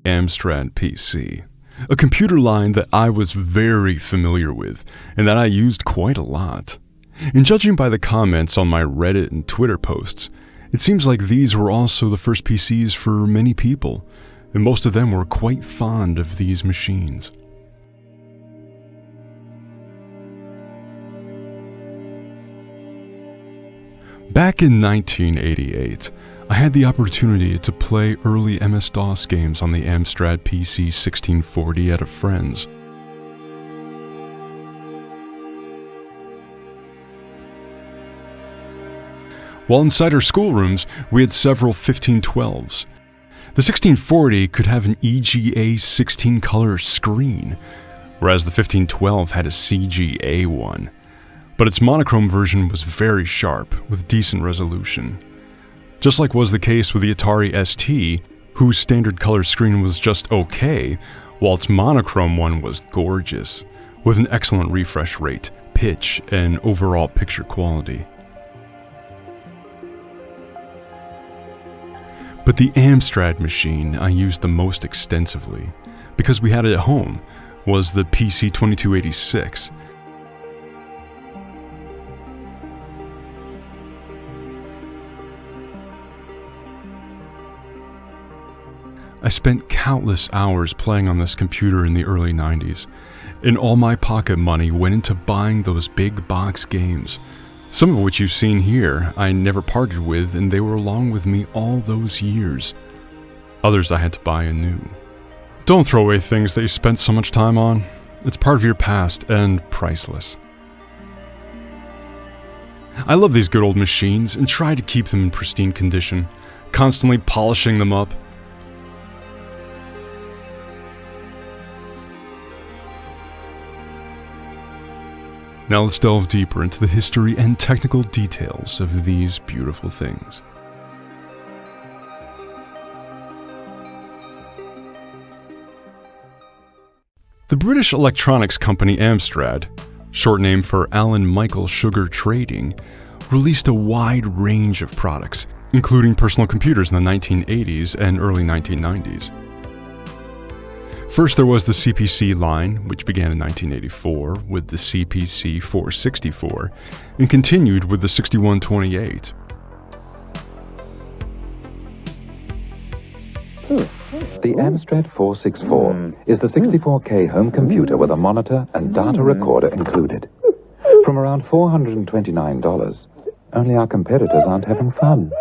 Amstrad PC, a computer line that I was very familiar with and that I used quite a lot. And judging by the comments on my Reddit and Twitter posts, it seems like these were also the first PCs for many people, and most of them were quite fond of these machines. Back in 1988, I had the opportunity to play early MS-DOS games on the Amstrad PC 1640 at a friend's. While inside our schoolrooms, we had several 1512s. The 1640 could have an EGA 16-color screen, whereas the 1512 had a CGA one. But its monochrome version was very sharp, with decent resolution. Just like was the case with the Atari ST, whose standard color screen was just okay, while its monochrome one was gorgeous, with an excellent refresh rate, pitch, and overall picture quality. But the Amstrad machine I used the most extensively, because we had it at home, was the PC 2286. I spent countless hours playing on this computer in the early 90s, and all my pocket money went into buying those big box games. Some of which you've seen here, I never parted with, and they were along with me all those years. Others I had to buy anew. Don't throw away things that you spent so much time on. It's part of your past and priceless. I love these good old machines and try to keep them in pristine condition, constantly polishing them up. Now let's delve deeper into the history and technical details of these beautiful things. The British electronics company Amstrad, short name for Alan Michael Sugar Trading, released a wide range of products, including personal computers in the 1980s and early 1990s. First, there was the CPC line, which began in 1984 with the CPC 464 and continued with the 6128. The Amstrad 464 is the 64K home computer with a monitor and data recorder included. From around $429, only our competitors aren't having fun.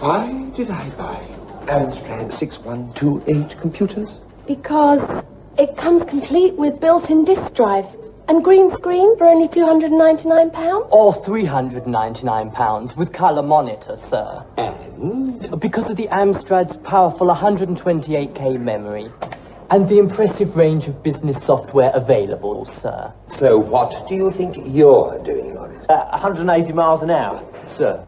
Why did I buy Amstrad 6128 computers? Because it comes complete with built-in disk drive and green screen for only £299. Or £399 with colour monitor, sir. And? Because of the Amstrad's powerful 128K memory and the impressive range of business software available, sir. So what do you think you're doing on it? 180 miles an hour, sir.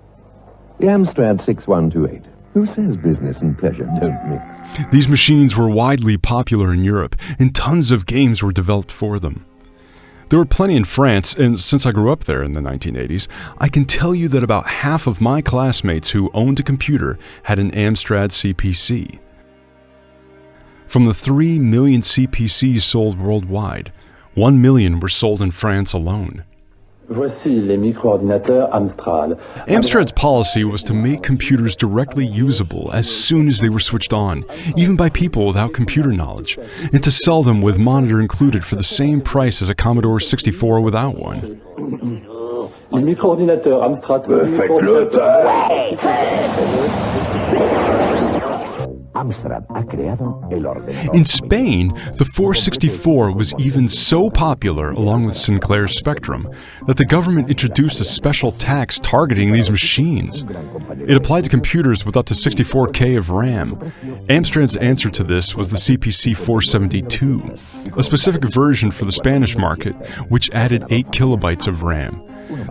The Amstrad 6128. Who says business and pleasure don't mix? These machines were widely popular in Europe, and tons of games were developed for them. There were plenty in France, and since I grew up there in the 1980s, I can tell you that about half of my classmates who owned a computer had an Amstrad CPC. From the 3 million CPCs sold worldwide, 1 million were sold in France alone. Voici les micro-ordinateurs Amstrad. Amstrad's policy was to make computers directly usable as soon as they were switched on, even by people without computer knowledge, and to sell them with monitor included for the same price as a Commodore 64 without one. Les micro-ordinateurs Amstrad. In Spain, the 464 was even so popular, along with Sinclair's Spectrum, that the government introduced a special tax targeting these machines. It applied to computers with up to 64K of RAM. Amstrad's answer to this was the CPC 472, a specific version for the Spanish market, which added 8 kilobytes of RAM.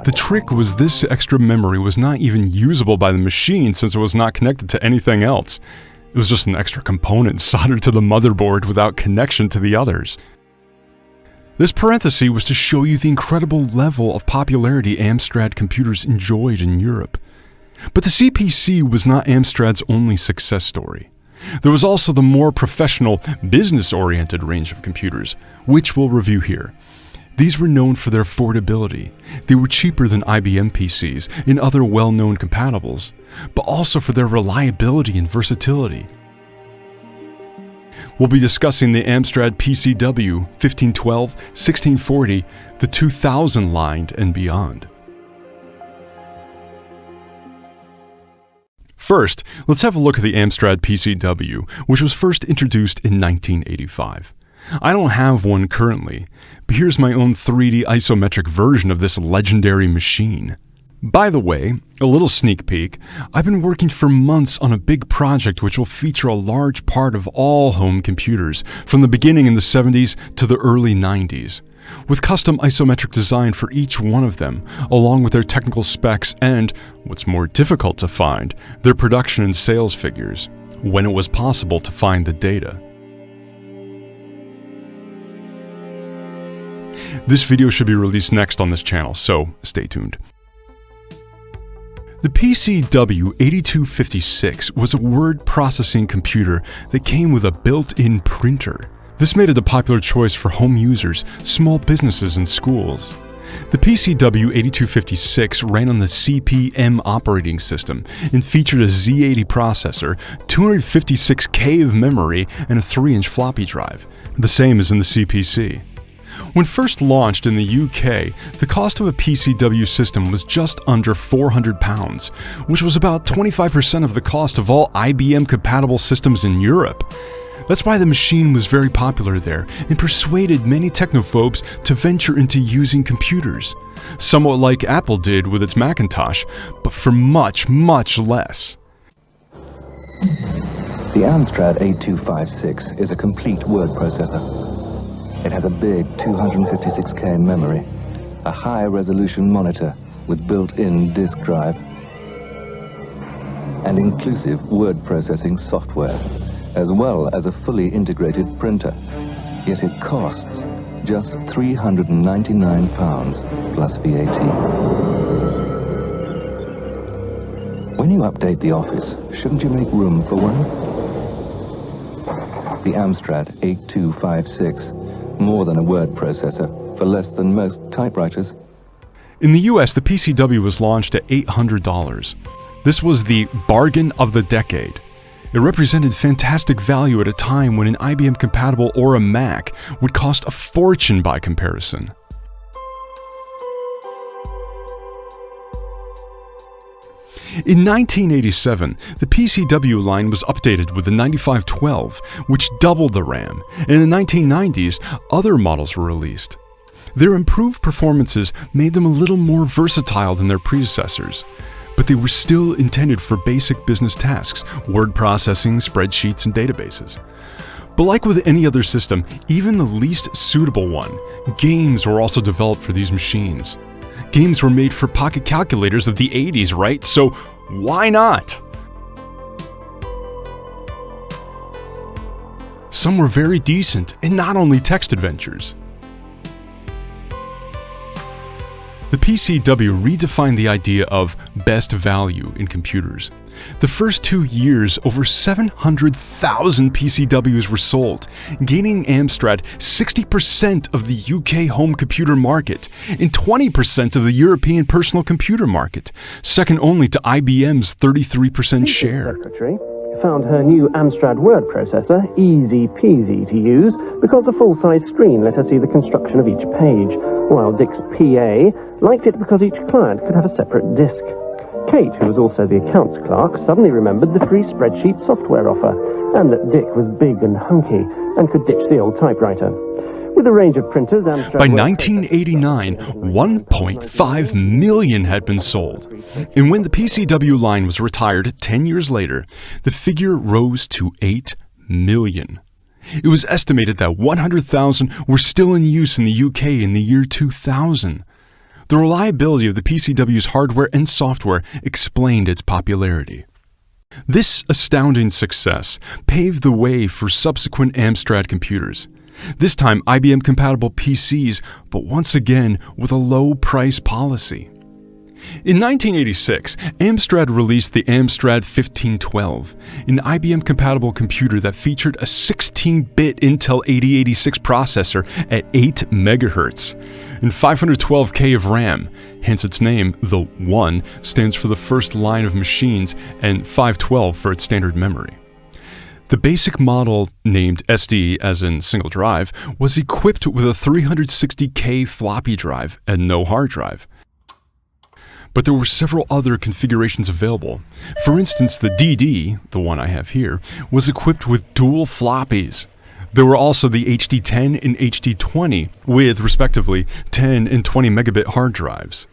The trick was this extra memory was not even usable by the machine since it was not connected to anything else. It was just an extra component soldered to the motherboard without connection to the others. This parenthesis was to show you the incredible level of popularity Amstrad computers enjoyed in Europe. But the CPC was not Amstrad's only success story. There was also the more professional, business-oriented range of computers, which we'll review here. These were known for their affordability. They were cheaper than IBM PCs and other well-known compatibles, but also for their reliability and versatility. We'll be discussing the Amstrad PCW 1512, 1640, the 2000 line, and beyond. First, let's have a look at the Amstrad PCW, which was first introduced in 1985. I don't have one currently, but here's my own 3D isometric version of this legendary machine. By the way, a little sneak peek, I've been working for months on a big project which will feature a large part of all home computers, from the beginning in the 70s to the early 90s, with custom isometric design for each one of them, along with their technical specs and, what's more difficult to find, their production and sales figures, when it was possible to find the data. This video should be released next on this channel, so stay tuned. The PCW 8256 was a word processing computer that came with a built-in printer. This made it a popular choice for home users, small businesses, and schools. The PCW 8256 ran on the CP/M operating system and featured a Z80 processor, 256K of memory, and a 3-inch floppy drive, the same as in the CPC. When first launched in the UK, the cost of a PCW system was just under £400, which was about 25% of the cost of all IBM-compatible systems in Europe. That's why the machine was very popular there and persuaded many technophobes to venture into using computers, somewhat like Apple did with its Macintosh, but for much, much less. The Amstrad 8256 is a complete word processor. It has a big 256K memory, a high-resolution monitor with built-in disk drive, and inclusive word processing software, as well as a fully integrated printer. Yet it costs just £399 plus VAT. When you update the office, shouldn't you make room for one? The Amstrad 8256. More than a word processor, for less than most typewriters. In the US, the PCW was launched at $800. This was the bargain of the decade. It represented fantastic value at a time when an IBM compatible or a Mac would cost a fortune by comparison. In 1987, the PCW line was updated with the 9512, which doubled the RAM, and in the 1990s, other models were released. Their improved performances made them a little more versatile than their predecessors, but they were still intended for basic business tasks, word processing, spreadsheets, and databases. But like with any other system, even the least suitable one, games were also developed for these machines. Games were made for pocket calculators of the 80s, right? So why not? Some were very decent, and not only text adventures. The PCW redefined the idea of best value in computers. The first 2 years, over 700,000 PCWs were sold, gaining Amstrad 60% of the UK home computer market and 20% of the European personal computer market, second only to IBM's 33% share. Secretary found her new Amstrad word processor easy peasy to use because the full-size screen let her see the construction of each page, while Dick's PA liked it because each client could have a separate disk. Kate, who was also the accounts clerk, suddenly remembered the free spreadsheet software offer, and that Dick was big and hunky and could ditch the old typewriter. With a range of printers, Amstrad... By 1989, 1.5 million had been sold. And when the PCW line was retired 10 years later, the figure rose to 8 million. It was estimated that 100,000 were still in use in the UK in the year 2000. The reliability of the PCW's hardware and software explained its popularity. This astounding success paved the way for subsequent Amstrad computers. This time IBM-compatible PCs, but once again with a low-price policy. In 1986, Amstrad released the Amstrad 1512, an IBM-compatible computer that featured a 16-bit Intel 8086 processor at 8 MHz and 512K of RAM, hence its name. The 1 stands for the first line of machines and 512 for its standard memory. The basic model, named SD as in single drive, was equipped with a 360K floppy drive and no hard drive. But there were several other configurations available. For instance, the DD, the one I have here, was equipped with dual floppies. There were also the HD10 and HD20 with, respectively, 10 and 20 megabit hard drives.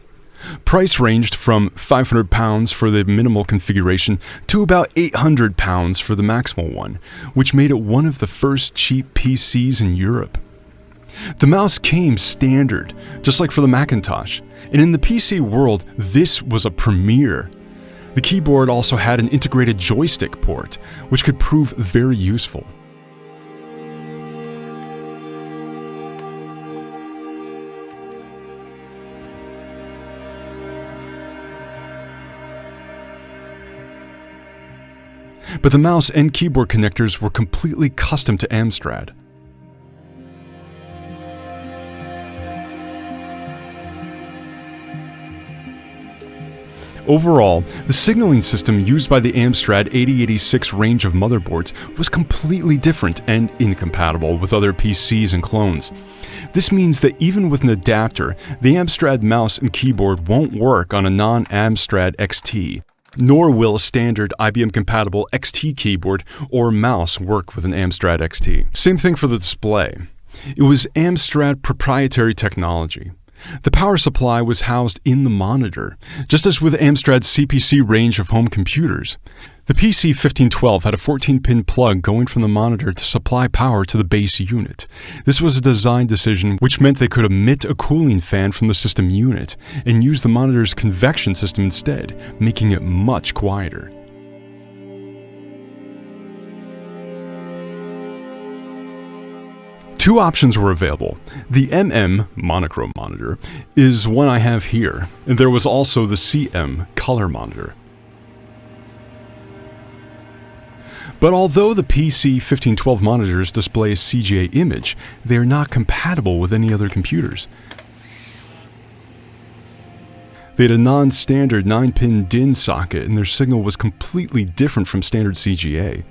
Price ranged from £500 for the minimal configuration to about £800 for the maximal one, which made it one of the first cheap PCs in Europe. The mouse came standard, just like for the Macintosh, and in the PC world, this was a premiere. The keyboard also had an integrated joystick port, which could prove very useful. But the mouse and keyboard connectors were completely custom to Amstrad. Overall, the signaling system used by the Amstrad 8086 range of motherboards was completely different and incompatible with other PCs and clones. This means that even with an adapter, the Amstrad mouse and keyboard won't work on a non-Amstrad XT, nor will a standard IBM-compatible XT keyboard or mouse work with an Amstrad XT. Same thing for the display. It was Amstrad proprietary technology. The power supply was housed in the monitor, just as with Amstrad's CPC range of home computers. The PC 1512 had a 14-pin plug going from the monitor to supply power to the base unit. This was a design decision which meant they could emit a cooling fan from the system unit and use the monitor's convection system instead, making it much quieter. Two options were available. The MM, monochrome monitor, is one I have here, and there was also the CM, color monitor. But although the PC 1512 monitors display a CGA image, they are not compatible with any other computers. They had a non-standard 9-pin DIN socket, and their signal was completely different from standard CGA.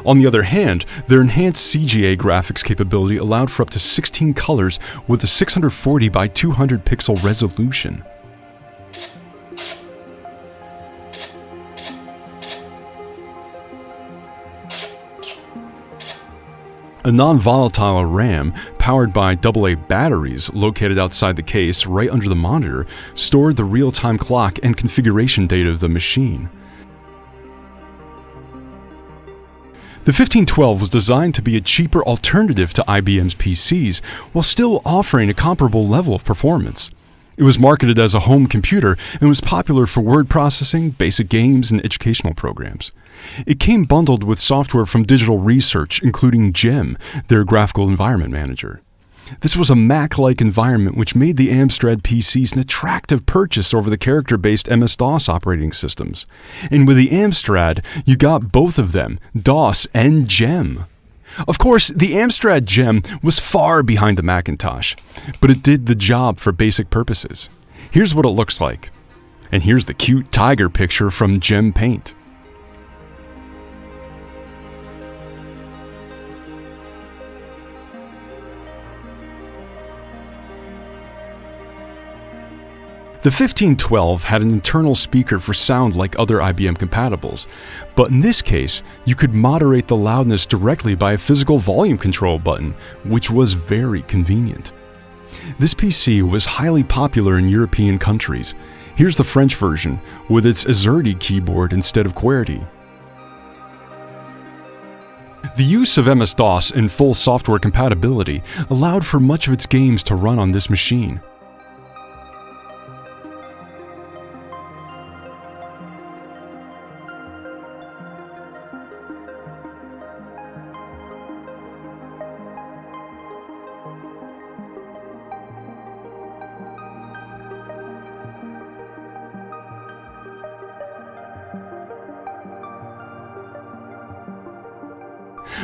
On the other hand, their enhanced CGA graphics capability allowed for up to 16 colors with a 640 by 200 pixel resolution. A non-volatile RAM, powered by AA batteries located outside the case right under the monitor, stored the real-time clock and configuration data of the machine. The 1512 was designed to be a cheaper alternative to IBM's PCs, while still offering a comparable level of performance. It was marketed as a home computer and was popular for word processing, basic games, and educational programs. It came bundled with software from Digital Research, including GEM, their graphical environment manager. This was a Mac-like environment which made the Amstrad PCs an attractive purchase over the character-based MS-DOS operating systems. And with the Amstrad, you got both of them, DOS and GEM. Of course, the Amstrad GEM was far behind the Macintosh, but it did the job for basic purposes. Here's what it looks like. And here's the cute tiger picture from GEM Paint. The 1512 had an internal speaker for sound like other IBM compatibles, but in this case, you could moderate the loudness directly by a physical volume control button, which was very convenient. This PC was highly popular in European countries. Here's the French version, with its AZERTY keyboard instead of QWERTY. The use of MS-DOS and full software compatibility allowed for much of its games to run on this machine.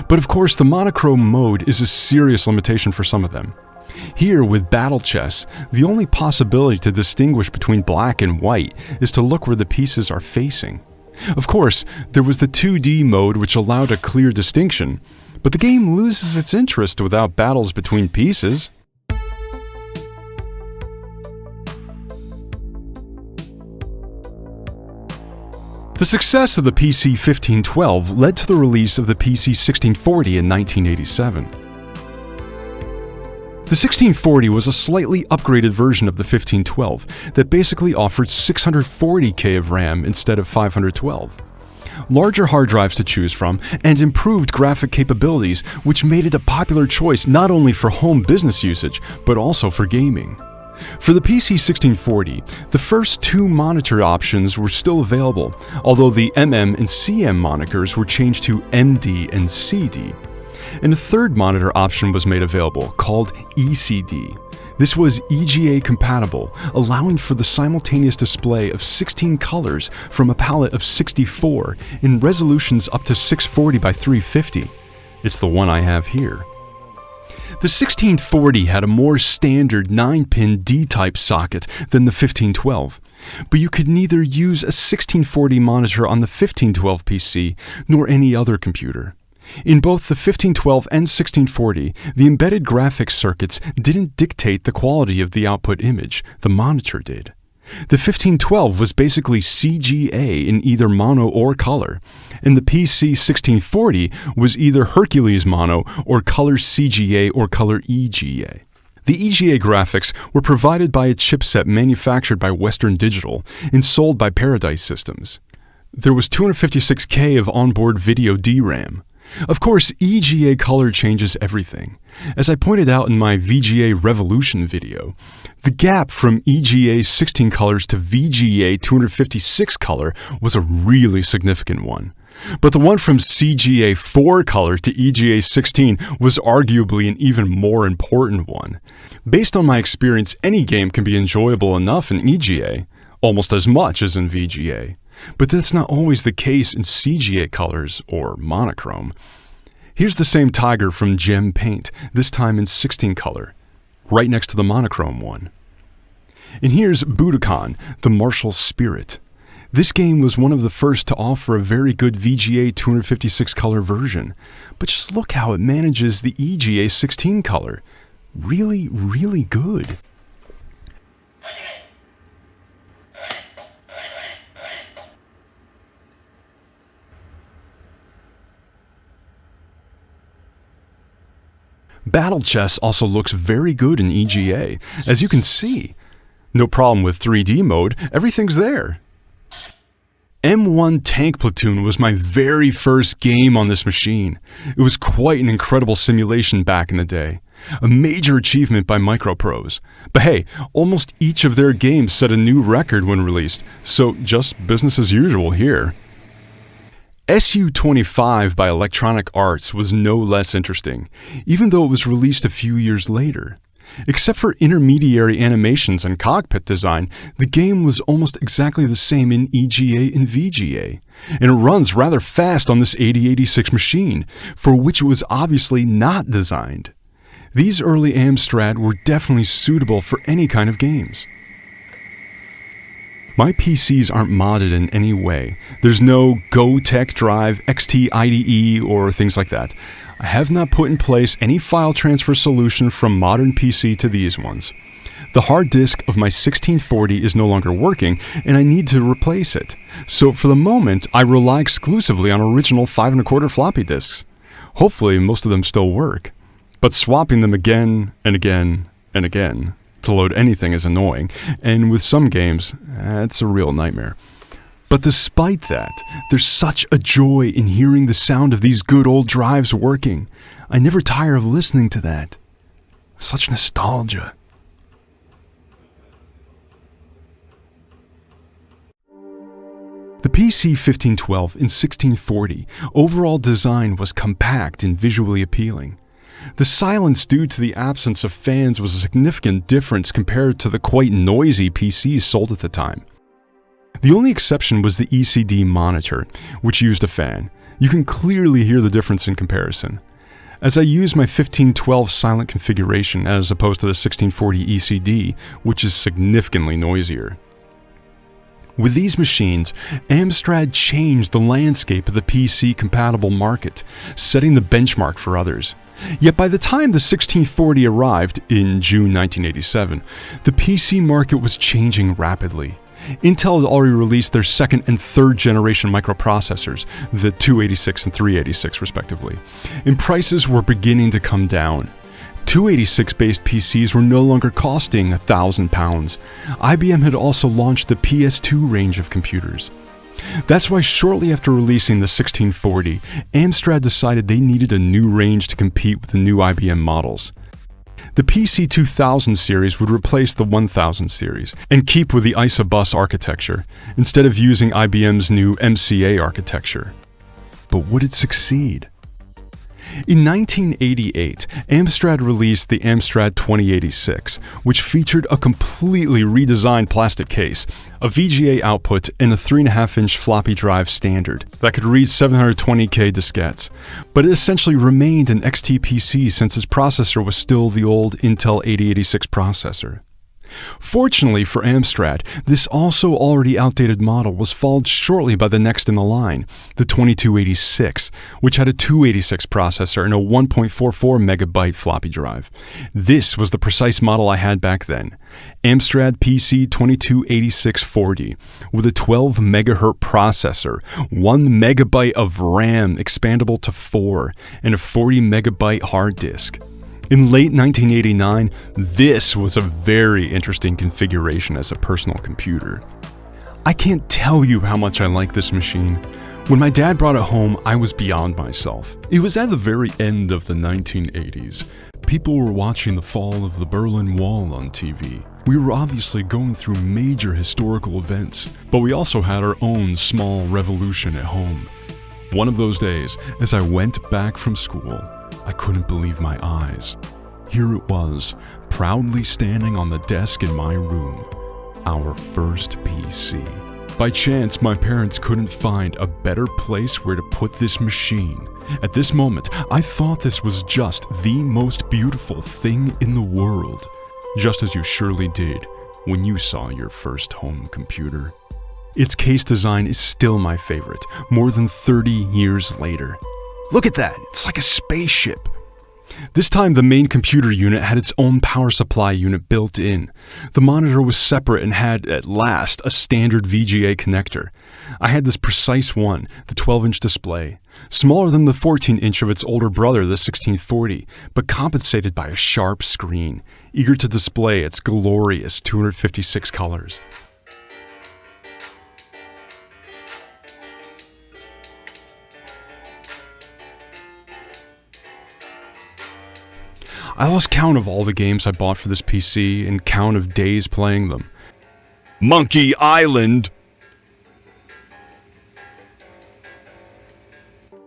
But of course, the monochrome mode is a serious limitation for some of them. Here, with Battle Chess, the only possibility to distinguish between black and white is to look where the pieces are facing. Of course, there was the 2D mode which allowed a clear distinction, but the game loses its interest without battles between pieces. The success of the PC 1512 led to the release of the PC 1640 in 1987. The 1640 was a slightly upgraded version of the 1512 that basically offered 640K of RAM instead of 512, larger hard drives to choose from, and improved graphic capabilities, which made it a popular choice not only for home business usage, but also for gaming. For the PC 1640, the first two monitor options were still available, although the MM and CM monikers were changed to MD and CD. And a third monitor option was made available, called ECD. This was EGA compatible, allowing for the simultaneous display of 16 colors from a palette of 64 in resolutions up to 640 by 350. It's the one I have here. The 1640 had a more standard 9-pin D-type socket than the 1512, but you could neither use a 1640 monitor on the 1512 PC nor any other computer. In both the 1512 and 1640, the embedded graphics circuits didn't dictate the quality of the output image, the monitor did. The 1512 was basically CGA in either mono or color, and the PC 1640 was either Hercules mono or color CGA or color EGA. The EGA graphics were provided by a chipset manufactured by Western Digital and sold by Paradise Systems. There was 256K of onboard video DRAM. Of course, EGA color changes everything. As I pointed out in my VGA Revolution video, the gap from EGA 16 colors to VGA 256 color was a really significant one. But the one from CGA 4 color to EGA 16 was arguably an even more important one. Based on my experience, any game can be enjoyable enough in EGA, almost as much as in VGA. But that's not always the case in CGA colors or monochrome. Here's the same tiger from Gem Paint, this time in 16 color, right next to the monochrome one. And here's Budokan, the Martial Spirit. This game was one of the first to offer a very good VGA 256 color version, but just look how it manages the EGA 16 color. Really, really good. Battle Chess also looks very good in EGA, as you can see. No problem with 3D mode, everything's there. M1 Tank Platoon was my very first game on this machine. It was quite an incredible simulation back in the day. A major achievement by Microprose. But hey, almost each of their games set a new record when released, so just business as usual here. SU-25 by Electronic Arts was no less interesting, even though it was released a few years later. Except for intermediary animations and cockpit design, the game was almost exactly the same in EGA and VGA, and it runs rather fast on this 8086 machine, for which it was obviously not designed. These early Amstrad were definitely suitable for any kind of games. My PCs aren't modded in any way. There's no GoTech Drive, XT IDE, or things like that. I have not put in place any file transfer solution from modern PC to these ones. The hard disk of my 1640 is no longer working, and I need to replace it. So for the moment, I rely exclusively on original 5 1/4 floppy disks. Hopefully, most of them still work. But swapping them again and again and again to load anything is annoying, and with some games, it's a real nightmare. But despite that, there's such a joy in hearing the sound of these good old drives working. I never tire of listening to that. Such nostalgia. The PC 1512 and 1640 overall design was compact and visually appealing. The silence due to the absence of fans was a significant difference compared to the quite noisy PCs sold at the time. The only exception was the ECD monitor, which used a fan. You can clearly hear the difference in comparison. As I use my 1512 silent configuration as opposed to the 1640 ECD, which is significantly noisier. With these machines, Amstrad changed the landscape of the PC-compatible market, setting the benchmark for others. Yet by the time the 1640 arrived, in June 1987, the PC market was changing rapidly. Intel had already released their second and third generation microprocessors, the 286 and 386 respectively, and prices were beginning to come down. 286-based PCs were no longer costing £1,000. IBM had also launched the PS2 range of computers. That's why shortly after releasing the 1640, Amstrad decided they needed a new range to compete with the new IBM models. The PC 2000 series would replace the 1000 series and keep with the ISA-bus architecture, instead of using IBM's new MCA architecture. But would it succeed? In 1988, Amstrad released the Amstrad 2086, which featured a completely redesigned plastic case, a VGA output, and a 3.5-inch floppy drive standard that could read 720K diskettes. But it essentially remained an XT PC since its processor was still the old Intel 8086 processor. Fortunately for Amstrad, this also already outdated model was followed shortly by the next in the line, the 2286, which had a 286 processor and a 1.44 megabyte floppy drive. This was the precise model I had back then. Amstrad PC 228640 with a 12 megahertz processor, 1 megabyte of RAM expandable to 4, and a 40 megabyte hard disk. In late 1989, this was a very interesting configuration as a personal computer. I can't tell you how much I like this machine. When my dad brought it home, I was beyond myself. It was at the very end of the 1980s. People were watching the fall of the Berlin Wall on TV. We were obviously going through major historical events, but we also had our own small revolution at home. One of those days, as I went back from school, I couldn't believe my eyes. Here it was, proudly standing on the desk in my room, our first PC. By chance, my parents couldn't find a better place where to put this machine. At this moment, I thought this was just the most beautiful thing in the world, just as you surely did when you saw your first home computer. Its case design is still my favorite, more than 30 years later. Look at that, it's like a spaceship. This time the main computer unit had its own power supply unit built in. The monitor was separate and had, at last, a standard VGA connector. I had this precise one, the 12-inch display. Smaller than the 14-inch of its older brother, the 1640, but compensated by a sharp screen, eager to display its glorious 256 colors. I lost count of all the games I bought for this PC and count of days playing them. Monkey Island!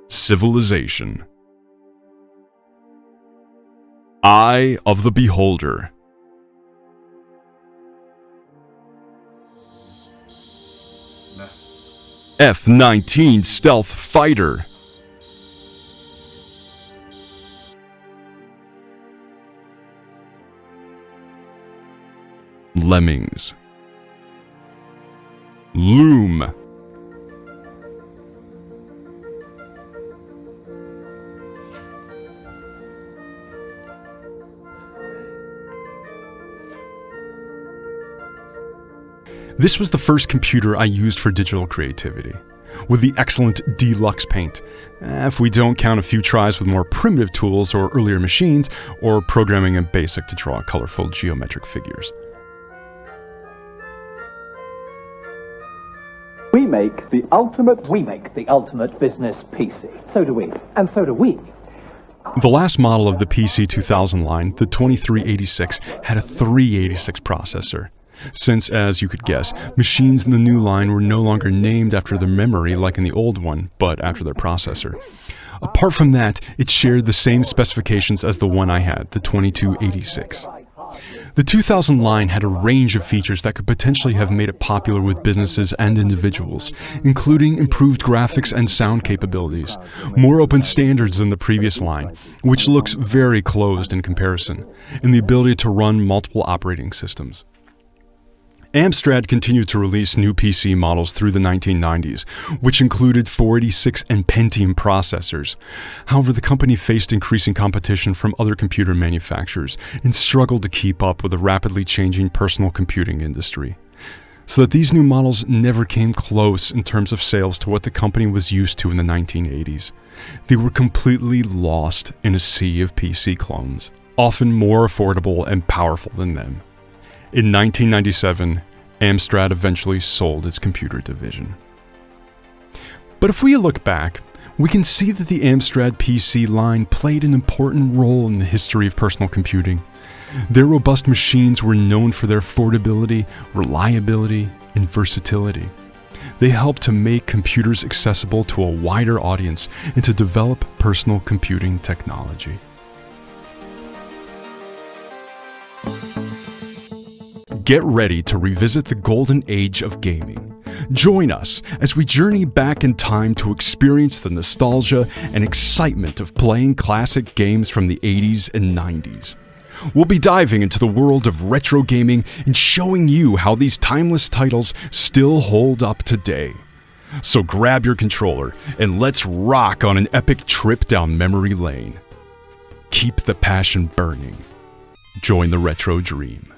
Civilization. Eye of the Beholder. F-19 Stealth Fighter. Lemmings. Loom. This was the first computer I used for digital creativity, with the excellent Deluxe Paint, if we don't count a few tries with more primitive tools or earlier machines, or programming in BASIC to draw colorful geometric figures. We make the ultimate business PC. So do we. And so do we. The last model of the PC 2000 line, the 2386, had a 386 processor. Since, as you could guess, machines in the new line were no longer named after their memory like in the old one, but after their processor. Apart from that, it shared the same specifications as the one I had, the 2286. The 2000 line had a range of features that could potentially have made it popular with businesses and individuals, including improved graphics and sound capabilities, more open standards than the previous line, which looks very closed in comparison, and the ability to run multiple operating systems. Amstrad continued to release new PC models through the 1990s, which included 486 and Pentium processors. However, the company faced increasing competition from other computer manufacturers and struggled to keep up with the rapidly changing personal computing industry, so that these new models never came close in terms of sales to what the company was used to in the 1980s. They were completely lost in a sea of PC clones, often more affordable and powerful than them. In 1997, Amstrad eventually sold its computer division. But if we look back, we can see that the Amstrad PC line played an important role in the history of personal computing. Their robust machines were known for their affordability, reliability, and versatility. They helped to make computers accessible to a wider audience and to develop personal computing technology. Get ready to revisit the golden age of gaming. Join us as we journey back in time to experience the nostalgia and excitement of playing classic games from the 80s and 90s. We'll be diving into the world of retro gaming and showing you how these timeless titles still hold up today. So grab your controller and let's rock on an epic trip down memory lane. Keep the passion burning. Join the retro dream.